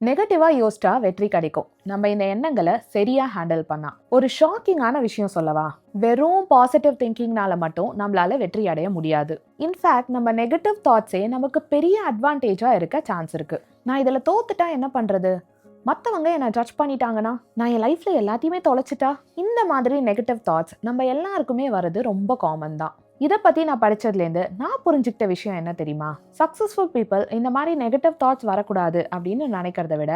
நெகட்டிவா யோசிச்சா வெற்றி கிடைக்கும். நம்ம இந்த எண்ணங்கள சரியா ஹேண்டில் பண்ணா. ஒரு ஷாக்கிங்கான விஷயம் சொல்லவா? வெறும் பாசிட்டிவ் திங்கிங்னால மட்டும் நம்மளால வெற்றி அடைய முடியாது. இன்ஃபேக்ட் நம்ம நெகட்டிவ் தாட்ஸே நமக்கு பெரிய அட்வான்டேஜா இருக்க சான்ஸ் இருக்கு. நான் இதுல தோத்துட்டா என்ன பண்றது? மத்தவங்க என்ன ஜட்ஜ் பண்ணிட்டாங்கன்னா, நான் என் லைஃப்ல எல்லாத்தையுமே தொலைச்சிட்டா? இந்த மாதிரி நெகட்டிவ் தாட்ஸ் நம்ம எல்லாருக்குமே வரது ரொம்ப காமன் தான். இத பத்தி நான் படிச்சதுலேருந்து நான் புரிஞ்சுக்கிட்ட விஷயம் என்ன தெரியுமா? சக்சஸ்ஃபுல் பீப்பிள் இந்த மாதிரி நெகட்டிவ் தாட்ஸ் வரக்கூடாது அப்படின்னு நினைக்கிறத விட,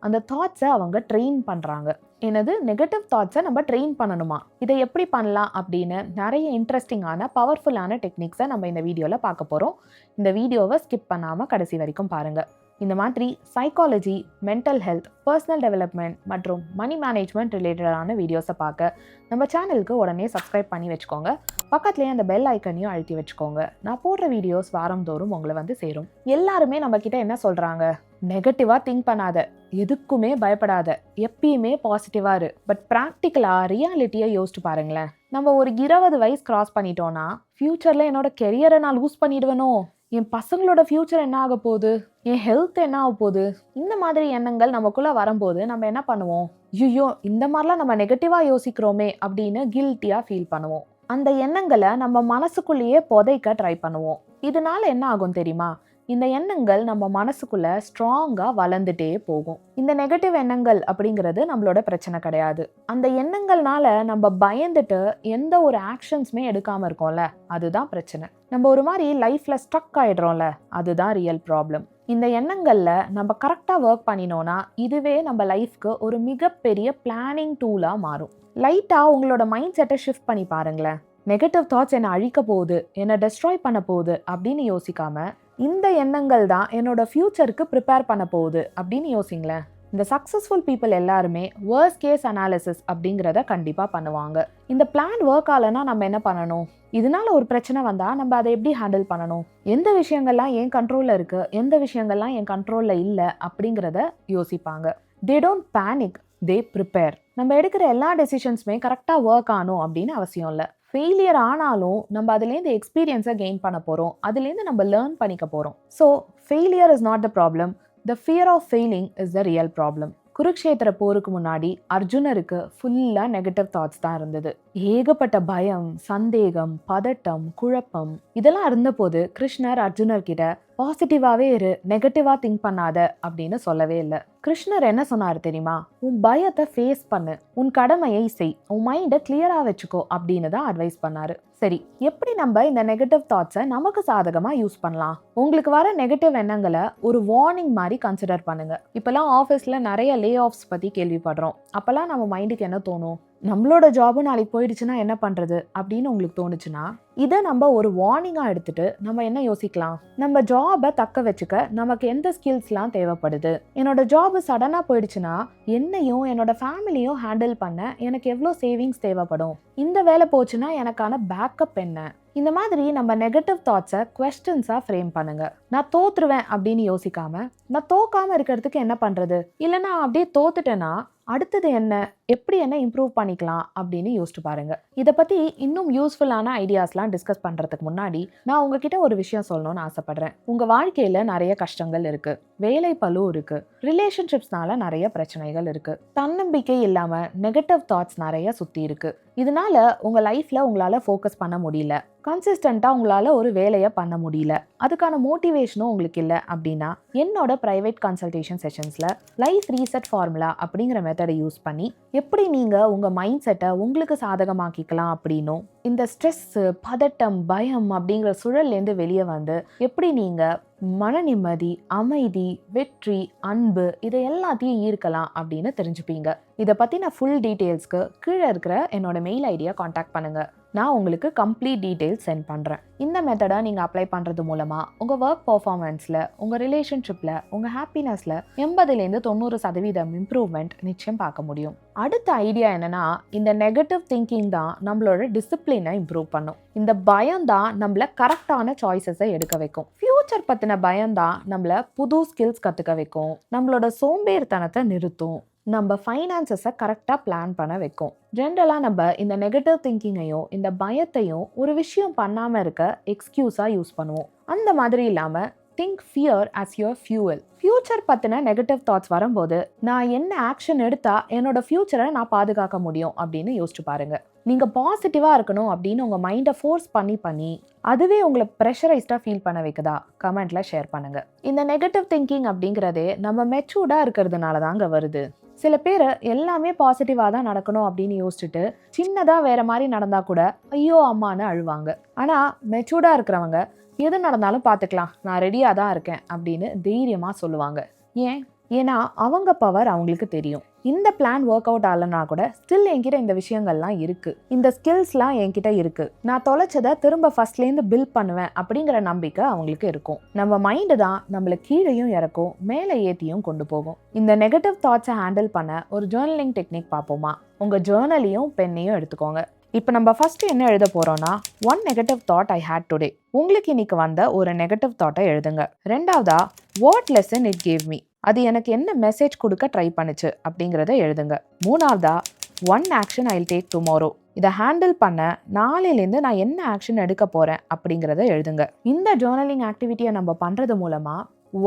அந்த தாட்ஸை அவங்க ட்ரெயின் பண்றாங்க. என்னது நெகட்டிவ் தாட்ஸை நம்ம ட்ரெயின் பண்ணணுமா? இதை எப்படி பண்ணலாம் அப்படின்னு நிறைய இன்ட்ரெஸ்டிங்கான பவர்ஃபுல்லான டெக்னிக்ஸை நம்ம இந்த வீடியோவில் பார்க்க போகிறோம். இந்த வீடியோவை ஸ்கிப் பண்ணாமல் கடைசி வரைக்கும் பாருங்க. இந்த மாதிரி psychology, mental health, personal development மற்றும் மணி மேனேஜ்மெண்ட் ரிலேட்டடான வீடியோஸை பார்க்க நம்ம சேனலுக்கு உடனே சப்ஸ்கிரைப் பண்ணி வச்சுக்கோங்க. பக்கத்துலேயே அந்த பெல் ஐக்கனையும் அழுத்தி வச்சுக்கோங்க. நான் போடுற வீடியோஸ் வாரந்தோறும் உங்களை வந்து சேரும். எல்லாருமே நம்ம கிட்ட என்ன சொல்றாங்க? நெகட்டிவா திங்க் பண்ணாத, எதுக்குமே பயப்படாத, எப்பயுமே பாசிட்டிவா இரு. பட் ப்ராக்டிக்கலா ரியாலிட்டியை யோசிச்சு பாருங்களேன். நம்ம ஒரு 20 வயசு கிராஸ் பண்ணிட்டோம்னா ஃபியூச்சர்ல என்னோட கெரியரை நான் லூஸ் பண்ணிடுவேனோ, என் பசங்களோட ஃபியூச்சர் என்ன ஆக போகுது, என் ஹெல்த் என்ன ஆக போகுது, இந்த மாதிரி எண்ணங்கள் நமக்குள்ள வரும்போது நம்ம என்ன பண்ணுவோம்? ஐயோ, இந்த மாதிரிலாம் நம்ம நெகட்டிவா யோசிக்கிறோமே அப்படின்னு கில்ட்டியா ஃபீல் பண்ணுவோம். அந்த எண்ணங்களை நம்ம மனசுக்குள்ளேயே புதைக்க ட்ரை பண்ணுவோம். இதனால என்ன ஆகும் தெரியுமா? இந்த எண்ணங்கள் நம்ம மனசுக்குள்ள ஸ்ட்ராங்கா வளர்ந்துட்டே போகும். இந்த நெகட்டிவ் எண்ணங்கள் அப்படிங்கிறது நம்மளோட பிரச்சனை கிடையாது. அந்த எண்ணங்கள்னால நம்ம பயந்துட்டு எந்த ஒரு ஆக்ஷன்ஸுமே எடுக்காம இருக்கோம்ல, அதுதான் பிரச்சனை. நம்ம ஒரு மாதிரி லைஃப்ல ஸ்டக் ஆயிடுறோம்ல, அதுதான் ரியல் ப்ராப்ளம். இந்த எண்ணங்கள்ல நம்ம கரெக்டா ஒர்க் பண்ணினோம்னா இதுவே நம்ம லைஃப்க்கு ஒரு மிகப்பெரிய பிளானிங் டூலா மாறும். லைட்டா உங்களோட மைண்ட் செட்டை ஷிஃப்ட் பண்ணி பாருங்களேன். நெகட்டிவ் தாட்ஸ் என்னை அழிக்க போகுது, என்னை டெஸ்ட்ராய் பண்ண போகுது அப்படின்னு யோசிக்காம, இந்த எண்ணங்கள் தான் என்னோட ஃபியூச்சருக்கு ப்ரிப்பேர் பண்ண போகுது அப்படின்னு யோசிங்களேன். இந்த சக்ஸஸ்ஃபுல் பீப்புள் எல்லாருமே வேர்ஸ்ட் கேஸ் அனாலிசிஸ் அப்படிங்கிறத கண்டிப்பாக பண்ணுவாங்க. இந்த பிளான் ஒர்க் ஆகலைன்னா நம்ம என்ன பண்ணணும்? இதனால ஒரு பிரச்சனை வந்தால் நம்ம அதை எப்படி ஹேண்டில் பண்ணணும்? எந்த விஷயங்கள்லாம் என் கண்ட்ரோலில் இருக்குது, எந்த விஷயங்கள்லாம் என் கண்ட்ரோலில் இல்லை அப்படிங்கிறத யோசிப்பாங்க. They don't panic, they prepare. நம்ம எடுக்கிற எல்லா டெசிஷன்ஸுமே கரெக்டாக ஒர்க் ஆகணும் அப்படின்னு அவசியம் இல்லை. ஃபெயிலியர் ஆனாலும் நம்ம அதுலேருந்து எக்ஸ்பீரியன்ஸை கெயின் பண்ண போகிறோம், அதுலேருந்து நம்ம லேர்ன் பண்ணிக்க போகிறோம். So failure is not the problem, the fear of failing is the real problem. Kurukshetra போருக்கு முன்னாடி அர்ஜுனருக்கு ஃபுல்லாக நெகட்டிவ் தாட்ஸ் தான் இருந்தது. ஏகப்பட்ட பயம், சந்தேகம், பதட்டம், குழப்பம் இதெல்லாம் இருந்தபோது கிருஷ்ணர் அர்ஜுனர் கிட்ட பாசிட்டிவாகவே இரு, நெகட்டிவாக திங்க் பண்ணாத அப்படின்னு சொல்லவே இல்லை. கிருஷ்ணர் என்ன சொன்னார் தெரியுமா? உன் பயத்தை ஃபேஸ் பண்ணு, உன் கடமையை செய், உன் மைண்டை கிளியராக வச்சுக்கோ அப்படின்னு தான் அட்வைஸ் பண்ணாரு. சரி, எப்படி நம்ம இந்த நெகட்டிவ் தாட்ஸை நமக்கு சாதகமாக யூஸ் பண்ணலாம்? உங்களுக்கு வர நெகட்டிவ் எண்ணங்களை ஒரு வார்னிங் மாதிரி கன்சிடர் பண்ணுங்க. இப்போல்லாம் ஆஃபீஸில் நிறைய லே ஆஃப்ஸ் பற்றி கேள்விப்படுறோம். அப்போல்லாம் நம்ம மைண்டுக்கு என்ன தோணும்? நம்மளோட ஜாபு நாளைக்கு போயிடுச்சுன்னா என்ன பண்ணுறது அப்படின்னு உங்களுக்கு தோணுச்சுன்னா, இதை நம்ம ஒரு வார்னிங்காக எடுத்துட்டு நம்ம என்ன யோசிக்கலாம்? நம்ம ஜாபை தக்க வச்சுக்க நமக்கு எந்த ஸ்கில்ஸ்லாம் தேவைப்படுது? என்னோட ஜாபு சடனாக போயிடுச்சுன்னா என்னையும் என்னோட ஃபேமிலியும் ஹேண்டில் பண்ண எனக்கு எவ்வளோ சேவிங்ஸ் தேவைப்படும்? இந்த வேலை போச்சுன்னா எனக்கான பேக்கப் என்ன? இந்த மாதிரி நம்ம நெகட்டிவ் தாட்ஸை குவெஸ்டன்ஸாக ஃப்ரேம் பண்ணுங்க. நான் தோத்துருவேன் அப்படின்னு யோசிக்காம, நான் தோக்காமல் இருக்கிறதுக்கு என்ன பண்ணுறது, இல்லைனா அப்படியே தோத்துட்டேன்னா அடுத்தது என்ன, எப்படி என்ன இம்ப்ரூவ் பண்ணிக்கலாம் அப்படின்னு யோசிச்சு பாருங்க. இதை பற்றி இன்னும் யூஸ்ஃபுல்லான ஐடியாஸ்லாம் டிஸ்கஸ் பண்ணுறதுக்கு முன்னாடி நான் உங்ககிட்ட ஒரு விஷயம் சொல்லணும்னு ஆசைப்படுறேன். உங்கள் வாழ்க்கையில் நிறைய கஷ்டங்கள் இருக்குது, வேலை பளு இருக்குது, ரிலேஷன்ஷிப்ஸ்னால நிறைய பிரச்சனைகள் இருக்குது, தன்னம்பிக்கை இல்லாமல் நெகட்டிவ் தாட்ஸ் நிறைய சுற்றி இருக்குது. இதனால உங்கள் லைஃப்பில் உங்களால் ஃபோக்கஸ் பண்ண முடியல, கன்சிஸ்டண்ட்டாக உங்களால் ஒரு வேலையை பண்ண முடியல, அதுக்கான மோட்டிவேஷனும் உங்களுக்கு இல்லை அப்படின்னா என்னோட ப்ரைவேட் கன்சல்டேஷன் செஷன்ஸில் லைஃப் ரீசெட் ஃபார்முலா அப்படிங்கிற மெத்தடை யூஸ் பண்ணி எப்படி நீங்கள் உங்கள் மைண்ட் செட்டை உங்களுக்கு சாதகமாக்கிக்கலாம் அப்படின்னும், இந்த ஸ்ட்ரெஸ்ஸு, பதட்டம், பயம் அப்படிங்கிற சுழல்லேருந்து வெளியே வந்து எப்படி நீங்கள் மன நிம்மதி, அமைதி, வெற்றி, அன்பு இதை எல்லாத்தையும் ஈர்க்கலாம் அப்படின்னு தெரிஞ்சுப்பீங்க. இதை பற்றின ஃபுல் டீட்டெயில்ஸ்க்கு கீழே இருக்கிற என்னோட மெயில் ஐடியை காண்டாக்ட் பண்ணுங்கள். நான் உங்களுக்கு கம்ப்ளீட் டீட்டெயில்ஸ் சென்ட் பண்ணுறேன். இந்த மெத்தடை நீங்கள் அப்ளை பண்ணுறது மூலமாக உங்கள் ஒர்க் பர்ஃபார்மன்ஸில், உங்கள் ரிலேஷன்ஷிப்பில், உங்கள் ஹாப்பினஸில் 80-90% இம்ப்ரூவ்மெண்ட் நிச்சயம் பார்க்க முடியும். அடுத்த ஐடியா என்னென்னா, இந்த நெகட்டிவ் திங்கிங் தான் நம்மளோட டிசிப்ளினை இம்ப்ரூவ் பண்ணும். இந்த பயம் தான் நம்மளை கரெக்டான சாய்ஸஸை எடுக்க வைக்கும். ஃபியூச்சர் பற்றின பயம் தான் நம்மளை புது ஸ்கில்ஸ் கற்றுக்க வைக்கும், நம்மளோட சோம்பேறித்தனத்தை நிறுத்தும், நம்ம ஃபைனான்சஸை கரெக்டாக பிளான் பண்ண வைக்கும். ஜென்ரலாக நம்ம இந்த நெகட்டிவ் திங்கிங்கையும் இந்த பயத்தையும் ஒரு விஷயம் பண்ணாமல் இருக்க எக்ஸ்கியூஸாக யூஸ் பண்ணுவோம். அந்த மாதிரி இல்லாமல் think fear as your fuel. Future பற்றின நெகட்டிவ் தாட்ஸ் வரும்போது நான் என்ன ஆக்ஷன் எடுத்தா என்னோட ஃபியூச்சரை நான் பாதுகாக்க முடியும் அப்படின்னு யோசிச்சு பாருங்க. நீங்கள் பாசிட்டிவாக இருக்கணும் அப்படின்னு உங்கள் மைண்டை ஃபோர்ஸ் பண்ணி அதுவே உங்களை ப்ரெஷரைஸ்டாக ஃபீல் பண்ண வைக்குதா? கமெண்ட்ல ஷேர் பண்ணுங்க. இந்த நெகட்டிவ் திங்கிங் அப்படிங்கிறதே நம்ம மெச்சூர்டாக இருக்கிறதுனால தாங்க வருது. சில பேர் எல்லாமே பாசிட்டிவாக தான் நடக்கணும் அப்படின்னு யோசிச்சுட்டு சின்னதாக வேற மாதிரி நடந்தா கூட ஐயோ அம்மான்னு அழுவாங்க. ஆனால் மெச்சூர்டாக இருக்கிறவங்க எது நடந்தாலும் பார்த்துக்கலாம், நான் ரெடியாக தான் இருக்கேன் அப்படின்னு தைரியமாக சொல்லுவாங்க. ஏன்னா அவங்க பவர் அவங்களுக்கு தெரியும். இந்த பிளான் ஒர்க் அவுட் ஆகலன்னா கூட ஸ்டில் என்கிட்ட இந்த விஷயங்கள்லாம் இருக்கு, இந்த ஸ்கில்ஸ்லாம் என்கிட்ட இருக்கு, நான் தொலைச்சதை திரும்ப ஃபர்ஸ்ட்லேருந்து பில்ட் பண்ணுவேன் அப்படிங்கிற நம்பிக்கை அவங்களுக்கு இருக்கும். நம்ம மைண்டு தான் நம்மளை கீழையும் இறக்கும், மேலே ஏற்றியும் கொண்டு போகும். இந்த நெகட்டிவ் தாட்ஸை ஹேண்டில் பண்ண ஒரு ஜேர்னலிங் டெக்னிக் பார்ப்போமா? உங்கள் ஜேர்னலையும் பெண்ணையும் எடுத்துக்கோங்க. இப்போ நம்ம ஃபர்ஸ்ட் என்ன எழுத போறோம்னா, one negative thought I had today. உங்களுக்கு இன்னைக்கு வந்த ஒரு நெகட்டிவ் தாட்டை எழுதுங்க. ரெண்டாவதா, what lesson it gave me. அது எனக்கு என்ன மெசேஜ் கொடுக்க ட்ரை பண்ணுச்சு அப்படிங்கிறத எழுதுங்க. மூணாவதா, one action I will take tomorrow. இதை ஹேண்டில் பண்ண நாளையிலேருந்து நான் என்ன ஆக்ஷன் எடுக்க போறேன் அப்படிங்கிறத எழுதுங்க. இந்த ஜேர்னலிங் ஆக்டிவிட்டியை நம்ம பண்றது மூலமா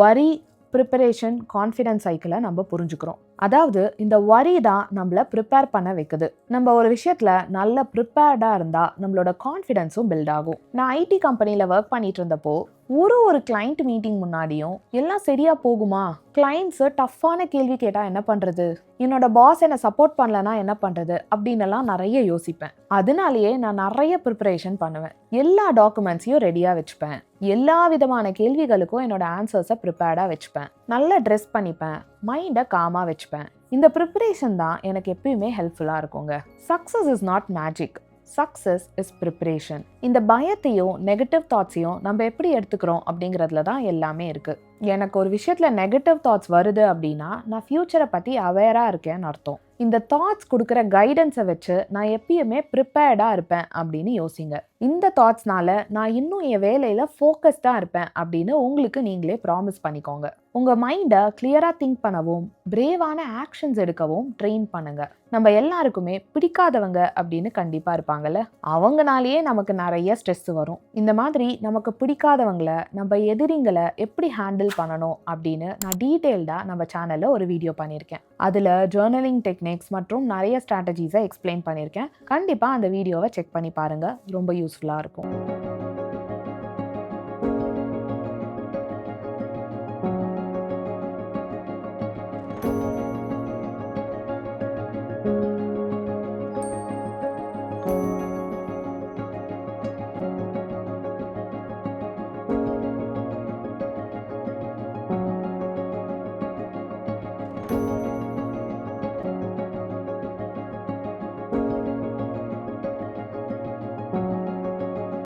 வரி, ப்ரிப்பரேஷன், கான்ஃபிடன்ஸ் சைக்கிளை நம்ம புரிஞ்சுக்கிறோம். அதாவது இந்த வரி தான் நம்மளை ப்ரிப்பேர் பண்ண வைக்குது. நம்ம ஒரு விஷயத்தில் நல்ல ப்ரிப்பேர்டாக இருந்தால் நம்மளோட கான்ஃபிடென்ஸும் பில்ட் ஆகும். நான் ஐடி கம்பெனியில் ஒர்க் பண்ணிட்டு இருந்தப்போ ஒரு கிளைண்ட் மீட்டிங் முன்னாடியும் எல்லாம் சரியா போகுமா, கிளைண்ட்ஸு டஃப்பான கேள்வி கேட்டால் என்ன பண்ணுறது, என்னோட பாஸ் என்னை சப்போர்ட் பண்ணலன்னா என்ன பண்ணுறது அப்படின்னலாம் நிறைய யோசிப்பேன். அதனாலேயே நான் நிறைய ப்ரிப்பரேஷன் பண்ணுவேன். எல்லா டாக்குமெண்ட்ஸையும் ரெடியாக வச்சுப்பேன். எல்லா விதமான கேள்விகளுக்கும் என்னோட ஆன்சர்ஸை ப்ரிப்பேர்டாக வச்சுப்பேன். நல்லா ட்ரெஸ் பண்ணிப்பேன், மைண்டை காமாக வச்சுப்பேன். இந்த ப்ரிப்பரேஷன் தான் எனக்கு எப்பயுமே ஹெல்ப்ஃபுல்லாக இருக்குங்க. Success is not magic, success is preparation. இந்த பயத்தையும் நெகட்டிவ் தாட்ஸையும் நம்ம எப்படி எடுத்துக்கிறோம் அப்படிங்கிறதுல தான் எல்லாமே இருக்குது. எனக்கு ஒரு விஷயத்தில் நெகட்டிவ் தாட்ஸ் வருது அப்படின்னா நான் ஃப்யூச்சரை பற்றி அவேராக இருக்கேன்னு அர்த்தம். இந்த தாட்ஸ் கொடுக்குற கைடன்ஸை வச்சு நான் எப்பயுமே ப்ரிப்பேர்டாக இருப்பேன் அப்படின்னு யோசிங்க. இந்த தாட்ஸ்னால நான் இன்னும் என் வேலையில் ஃபோக்கஸ்டாக இருப்பேன் அப்படின்னு உங்களுக்கு நீங்களே ப்ராமிஸ் பண்ணிக்கோங்க. உங்கள் மைண்டை கிளியராக திங்க் பண்ணவும் பிரேவான ஆக்ஷன்ஸ் எடுக்கவும் ட்ரெயின் பண்ணுங்க. நம்ம எல்லாருக்குமே பிடிக்காதவங்க அப்படின்னு கண்டிப்பாக இருப்பாங்கல்ல, அவங்கனாலேயே நமக்கு நிறைய ஸ்ட்ரெஸ் வரும். இந்த மாதிரி நமக்கு பிடிக்காதவங்களை, நம்ம எதிரிங்களை எப்படி ஹேண்டில் பண்ணணும் அப்படின்னு நான் டீட்டெயில்டாக நம்ம சேனலில் ஒரு வீடியோ பண்ணியிருக்கேன். அதில் ஜேர்னலிங் டெக்னிக்ஸ் மற்றும் நிறைய ஸ்ட்ராட்டஜிஸை எக்ஸ்பிளைன் பண்ணியிருக்கேன். கண்டிப்பாக அந்த வீடியோவை செக் பண்ணி பாருங்கள், ரொம்ப யூஸ்ஃபுல்லாக இருக்கும்.